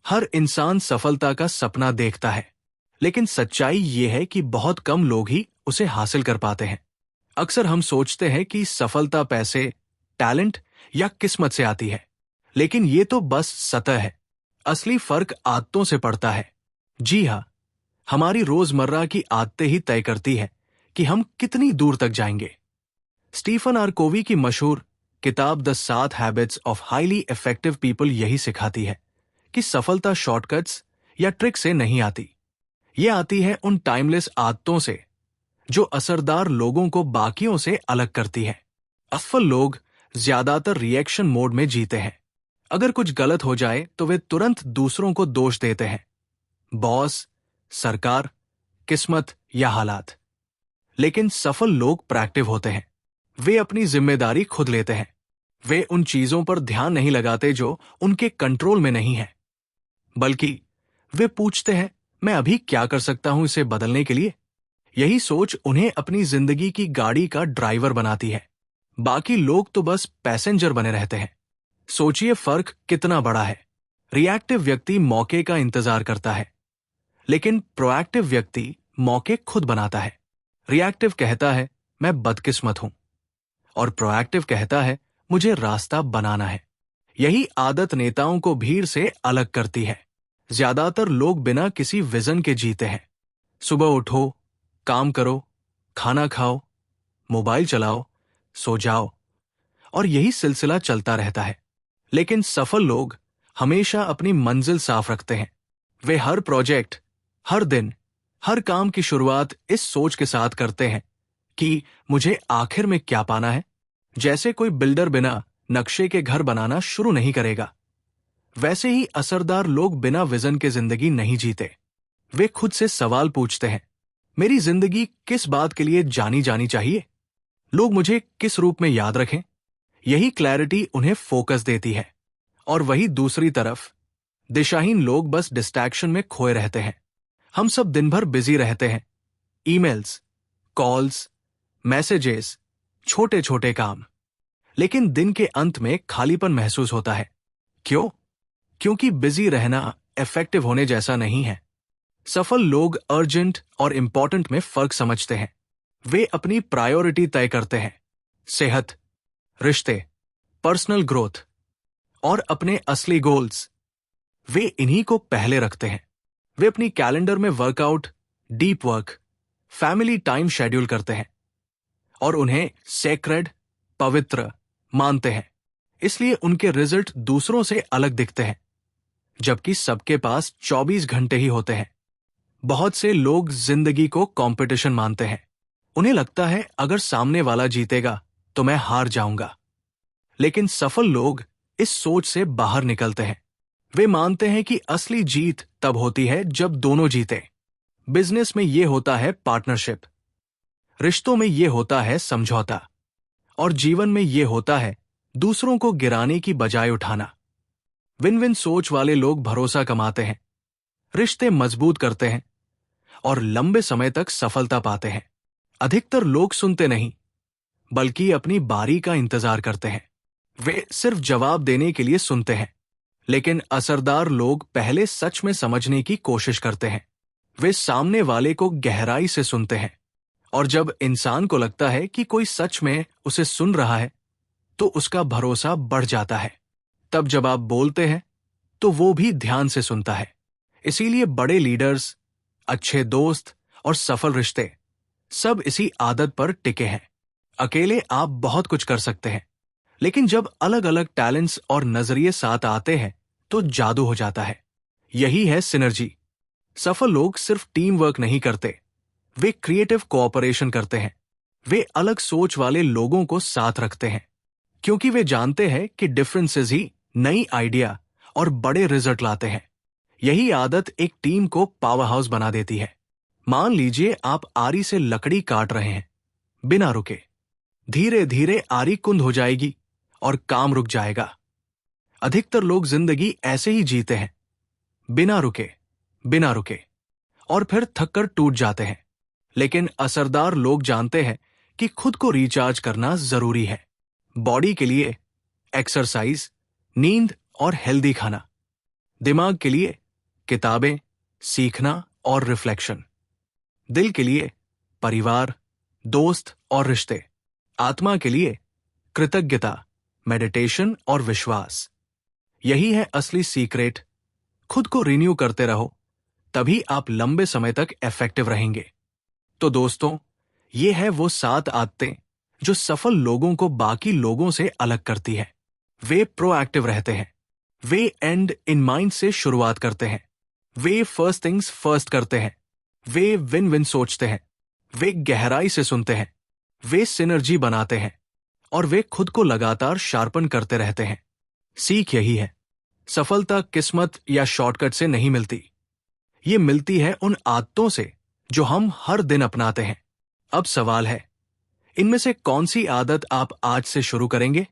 हर इंसान सफलता का सपना देखता है, लेकिन सच्चाई ये है कि बहुत कम लोग ही उसे हासिल कर पाते हैं। अक्सर हम सोचते हैं कि सफलता पैसे, टैलेंट या किस्मत से आती है, लेकिन ये तो बस सतह है। असली फर्क आदतों से पड़ता है। जी हाँ, हमारी रोजमर्रा की आदतें ही तय करती है कि हम कितनी दूर तक जाएंगे। स्टीफन आर कोवी की मशहूर किताब the 7 habits of highly effective people यही सिखाती है कि सफलता शॉर्टकट्स या ट्रिक से नहीं आती। ये आती है उन टाइमलेस आदतों से जो असरदार लोगों को बाकियों से अलग करती है। असफल लोग ज्यादातर रिएक्शन मोड में जीते हैं। अगर कुछ गलत हो जाए तो वे तुरंत दूसरों को दोष देते हैं, बॉस, सरकार, किस्मत या हालात। लेकिन सफल लोग प्रोएक्टिव होते हैं। वे अपनी जिम्मेदारी खुद लेते हैं। वे उन चीजों पर ध्यान नहीं लगाते जो उनके कंट्रोल में नहीं है, बल्कि वे पूछते हैं, मैं अभी क्या कर सकता हूं इसे बदलने के लिए। यही सोच उन्हें अपनी जिंदगी की गाड़ी का ड्राइवर बनाती है। बाकी लोग तो बस पैसेंजर बने रहते हैं। सोचिए फर्क कितना बड़ा है। रिएक्टिव व्यक्ति मौके का इंतजार करता है, लेकिन प्रोएक्टिव व्यक्ति मौके खुद बनाता है। रिएक्टिव कहता है मैं बदकिस्मत हूं, और प्रोएक्टिव कहता है मुझे रास्ता बनाना है। यही आदत नेताओं को भीड़ से अलग करती है। ज्यादातर लोग बिना किसी विजन के जीते हैं। सुबह उठो, काम करो, खाना खाओ, मोबाइल चलाओ, सो जाओ, और यही सिलसिला चलता रहता है। लेकिन सफल लोग हमेशा अपनी मंजिल साफ रखते हैं। वे हर प्रोजेक्ट, हर दिन, हर काम की शुरुआत इस सोच के साथ करते हैं कि मुझे आखिर में क्या पाना है। जैसे कोई बिल्डर बिना नक्शे के घर बनाना शुरू नहीं करेगा, वैसे ही असरदार लोग बिना विजन के जिंदगी नहीं जीते। वे खुद से सवाल पूछते हैं, मेरी जिंदगी किस बात के लिए जानी जानी चाहिए? लोग मुझे किस रूप में याद रखें? यही क्लैरिटी उन्हें फोकस देती है। और वही दूसरी तरफ दिशाहीन लोग बस डिस्ट्रैक्शन में खोए रहते हैं। हम सब दिन भर बिजी रहते हैं। ईमेल्स, कॉल्स, मैसेजेस, छोटे छोटे काम, लेकिन दिन के अंत में खालीपन महसूस होता है। क्यों? क्योंकि बिजी रहना इफेक्टिव होने जैसा नहीं है। सफल लोग अर्जेंट और इंपॉर्टेंट में फर्क समझते हैं। वे अपनी प्रायोरिटी तय करते हैं। सेहत, रिश्ते, पर्सनल ग्रोथ और अपने असली गोल्स, वे इन्हीं को पहले रखते हैं। वे अपनी कैलेंडर में workout, deep work, family time schedule करते हैं और उन्हें सेक्रेड, पवित्र मानते हैं। इसलिए उनके रिजल्ट दूसरों से अलग दिखते हैं, जबकि सबके पास 24 घंटे ही होते हैं। बहुत से लोग जिंदगी को कंपटीशन मानते हैं। उन्हें लगता है अगर सामने वाला जीतेगा तो मैं हार जाऊंगा। लेकिन सफल लोग इस सोच से बाहर निकलते हैं। वे मानते हैं कि असली जीत तब होती है जब दोनों जीते। बिजनेस में यह होता है पार्टनरशिप, रिश्तों में यह होता है समझौता, और जीवन में यह होता है दूसरों को गिराने की बजाय उठाना। विन विन सोच वाले लोग भरोसा कमाते हैं, रिश्ते मजबूत करते हैं और लंबे समय तक सफलता पाते हैं। अधिकतर लोग सुनते नहीं, बल्कि अपनी बारी का इंतजार करते हैं। वे सिर्फ जवाब देने के लिए सुनते हैं। लेकिन असरदार लोग पहले सच में समझने की कोशिश करते हैं। वे सामने वाले को गहराई से सुनते हैं, और जब इंसान को लगता है कि कोई सच में उसे सुन रहा है, तो उसका भरोसा बढ़ जाता है। तब जब आप बोलते हैं, तो वो भी ध्यान से सुनता है। इसीलिए बड़े लीडर्स, अच्छे दोस्त और सफल रिश्ते सब इसी आदत पर टिके हैं। अकेले आप बहुत कुछ कर सकते हैं, लेकिन जब अलग अलग टैलेंट्स और नजरिए साथ आते हैं तो जादू हो जाता है। यही है सिनर्जी। सफल लोग सिर्फ टीम वर्क नहीं करते, वे क्रिएटिव कोऑपरेशन करते हैं। वे अलग सोच वाले लोगों को साथ रखते हैं, क्योंकि वे जानते हैं कि डिफरेंसेस ही नई आइडिया और बड़े रिजल्ट लाते हैं। यही आदत एक टीम को पावर हाउस बना देती है। मान लीजिए आप आरी से लकड़ी काट रहे हैं, बिना रुके। धीरे धीरे आरी कुंद हो जाएगी और काम रुक जाएगा। अधिकतर लोग जिंदगी ऐसे ही जीते हैं, बिना रुके, और फिर थककर टूट जाते हैं। लेकिन असरदार लोग जानते हैं कि खुद को रिचार्ज करना जरूरी है। बॉडी के लिए एक्सरसाइज, नींद और हेल्दी खाना, दिमाग के लिए किताबें, सीखना और रिफ्लेक्शन। दिल के लिए परिवार, दोस्त और रिश्ते। आत्मा के लिए कृतज्ञता, मेडिटेशन और विश्वास। यही है असली सीक्रेट। खुद को रिन्यू करते रहो, तभी आप लंबे समय तक इफेक्टिव रहेंगे। तो दोस्तों, ये है वो 7 आदतें जो सफल लोगों को बाकी लोगों से अलग करती है। वे प्रोएक्टिव रहते हैं, वे एंड इन माइंड से शुरुआत करते हैं, वे फर्स्ट थिंग्स फर्स्ट करते हैं, वे विन विन सोचते हैं, वे गहराई से सुनते हैं, वे सिनर्जी बनाते हैं और वे खुद को लगातार शार्पन करते रहते हैं। सीख यही है, सफलता किस्मत या शॉर्टकट से नहीं मिलती। ये मिलती है उन आदतों से जो हम हर दिन अपनाते हैं। अब सवाल है, इनमें से कौन सी आदत आप आज से शुरू करेंगे?